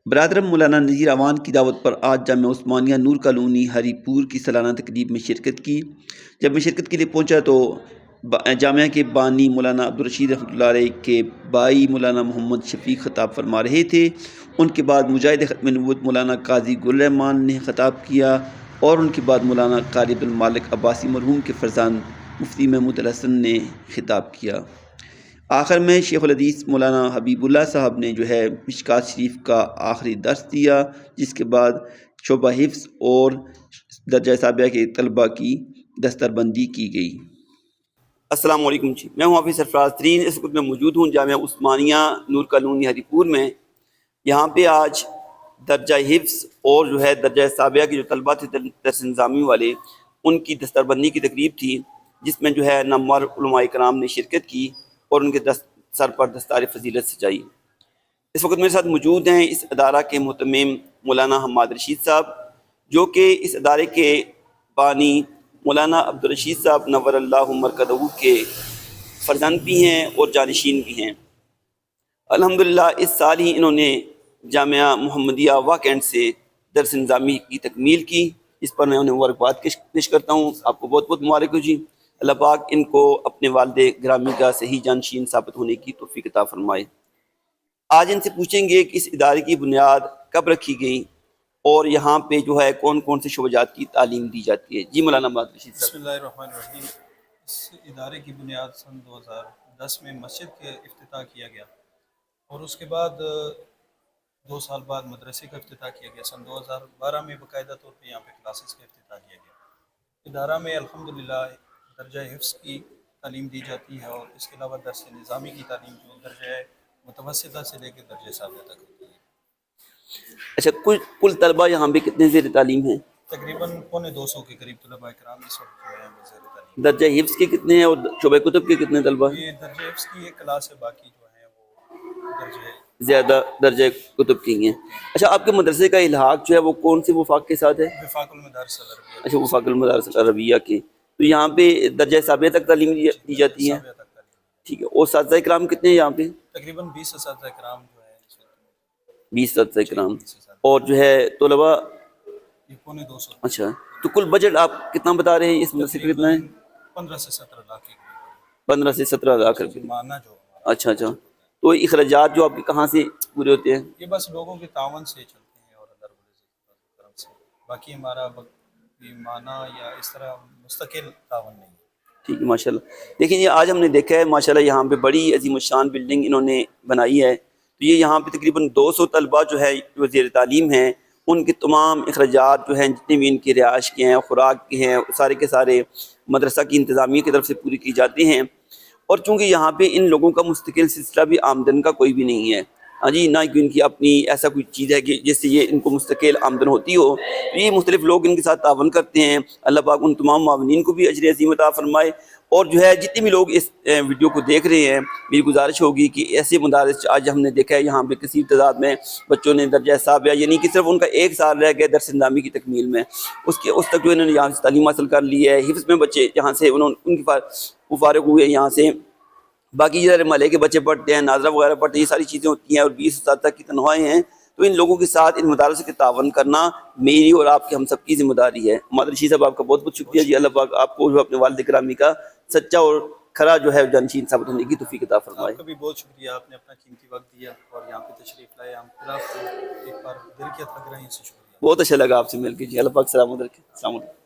برادرم مولانا نذیر اعوان کی دعوت پر آج جامعہ عثمانیہ نور کالونی ہری پور کی سالانہ تقریب میں شرکت کی۔ جب میں شرکت کے لیے پہنچا تو جامعہ کے بانی مولانا عبدالرشید رحمۃ اللہ علیہ کے بائی مولانا محمد شفیق خطاب فرما رہے تھے۔ ان کے بعد مجاہد ختم نبوت مولانا قاضی گل رحمان نے خطاب کیا اور ان کے بعد مولانا قاری عبدالمالک عباسی مرحوم کے فرزند مفتی محمود الحسن نے خطاب کیا۔ آخر میں شیخ الحدیث مولانا حبیب اللہ صاحب نے مشکوٰۃ شریف کا آخری درس دیا، جس کے بعد شعبہ حفظ اور درجہ ثابیہ کے طلباء کی دستربندی کی گئی۔ السلام علیکم جی، میں ہوں حافظ سرفراز ترین۔ اس وقت میں موجود ہوں جامعہ عثمانیہ نور کالونی ہری پور میں۔ یہاں پہ آج درجہ حفظ اور درجہ ثابیہ کے جو طلباء تھے درس نظامی والے، ان کی دستربندی کی تقریب تھی، جس میں نامور علماء کرام نے شرکت کی اور ان کے سر پر دستار فضیلت سجائی۔ اس وقت میرے ساتھ موجود ہیں اس ادارہ کے مہتمم مولانا حماد رشید صاحب، جو کہ اس ادارے کے بانی مولانا عبدالرشید صاحب نور اللہ مرکزہ کے فرزند بھی ہیں اور جانشین بھی ہیں۔ الحمدللہ اس سال ہی انہوں نے جامعہ محمدیہ واہ کینٹ سے درس نظامی کی تکمیل کی، اس پر میں انہیں مبارکباد پیش کرتا ہوں۔ آپ کو بہت بہت مبارک ہو جی۔ اللہ پاک ان کو اپنے والد گرامی کا صحیح جانشین ثابت ہونے کی توفیق عطا فرمائے۔ آج ان سے پوچھیں گے کہ اس ادارے کی بنیاد کب رکھی گئی اور یہاں پہ کون کون سے شعبات کی تعلیم دی جاتی ہے۔ جی مولانا محمد رشید صاحب۔ بسم اللہ الرحمن الرحیم۔ اس ادارے کی بنیاد سن 2010 میں مسجد کے افتتاح کیا گیا اور اس کے بعد 2 سال بعد مدرسے کا افتتاح کیا گیا۔ سن 2012 میں باقاعدہ طور پہ یہاں پہ کلاسز کا افتتاح کیا گیا۔ ادارہ میں الحمدللہ درجہ حفظ کی تعلیم دی جاتی ہے اور اس کے علاوہ درس نظامی کی تعلیم جو درجہ متوسطہ سے لے کے درجہ ثابیہ تک ہوتی ہے۔ اچھا، کل طلباء یہاں پہ کتنے زیر تعلیم ہیں؟ تقریباً 250 کے قریب طلباء کرام اس وقت جو ہیں وہ زیر تعلیم۔ درجہ حفظ کے کتنے ہیں اور شعبہ کتب کے کتنے طلباء ہیں؟ یہ درجہ حفظ کی ایک کلاس ہے، باقی جو ہیں وہ درجہ زیادہ درجہ کتب کی ہیں۔ اچھا، آپ کے مدرسے کا الحاق وہ کون سے وفاق کے ساتھ ہے؟ وفاق المدارس العربیہ۔ اچھا، وفاق المدارس العربیہ کے۔ تو یہاں پہ درجہ ثابیہ تک تعلیم دی جاتی ہے؟ ثابیہ تک تعلیم۔ ٹھیک ہے۔ اور اساتذہ کرام کتنے ہیں یہاں پہ؟ تقریباً 20 اساتذہ کرام جو ہے اس وقت۔ 20 اساتذہ کرام اور طلباء؟ یہ 250۔ اچھا، تو کل بجٹ آپ کتنا بتا رہے ہیں اس مدرسے کا کتنا ہے؟ 15 سے 17 لاکھ کے قریب۔ 15 سے 17 لاکھ روپے۔ مانا جو۔ اچھا، تو اخراجات جو آپ کے کہاں سے پورے ہوتے ہیں؟ یہ بس لوگوں کے تعاون سے چلتے ہیں اور اللہ رب العزت کی طرف سے، باقی ہمارا مانا یا اس طرح مستقل تعاون نہیں ہے۔ ٹھیک ہے، ماشاء اللہ۔ دیکھیں یہ آج ہم نے دیکھا ہے ماشاءاللہ یہاں پہ بڑی عظیم الشان بلڈنگ انہوں نے بنائی ہے۔ تو یہ یہاں پہ تقریباً 200 طلباء جو زیر تعلیم ہیں، ان کے تمام اخراجات جتنے بھی ان کی رہائش کے ہیں، خوراک کے ہیں، سارے کے سارے مدرسہ کی انتظامیہ کی طرف سے پوری کی جاتی ہیں۔ اور چونکہ یہاں پہ ان لوگوں کا مستقل سلسلہ بھی آمدن کا کوئی بھی نہیں ہے، ہاں جی، نہ ان کی اپنی ایسا کوئی چیز ہے کہ جس سے یہ ان کو مستقل آمدن ہوتی ہو۔ تو یہ مختلف لوگ ان کے ساتھ تعاون کرتے ہیں۔ اللہ پاک ان تمام معاونین کو بھی اجر عظیم عطا فرمائے۔ اور جتنے بھی لوگ اس ویڈیو کو دیکھ رہے ہیں، میری گزارش ہوگی کہ ایسے مدارس آج ہم نے دیکھا ہے یہاں پہ کثیر تعداد میں بچوں نے درجہ ثابیہ، یعنی کہ صرف ان کا 1 سال رہ گیا درس نظامی کی تکمیل میں، اس تک انہوں نے یہاں سے تعلیم حاصل کر لی ہے۔ حفظ میں بچے جہاں سے ان کی فارغ ہوئے یہاں سے، باقی محلے کے بچے پڑھتے ہیں، ناظرہ وغیرہ پڑھتے ہیں، یہ ساری چیزیں ہوتی ہیں اور 20 اساتذہ کی تنخواہیں ہیں۔ تو ان لوگوں کے ساتھ ان مدارس کے تعاون کرنا میری اور آپ کے ہم سب کی ذمہ داری ہے۔ محمد رشید صاحب آپ کا بہت بہت شکریہ جی۔ اللہ پاک آپ کو اپنے والد گرامی کا سچا اور کھرا جانشین ثابت ہونے کی توفیق عطا فرمائے۔ آپ کا بھی بہت شکریہ، آپ نے اپنا قیمتی وقت دیا اور یہاں پہ تشریف لائے۔ ہم ایک بار دل کی گہرائیوں سے شکریہ۔ بہت اچھا لگا آپ سے مل کے جی۔ اللہ پاک سلامت رکھے۔ السلام علیکم۔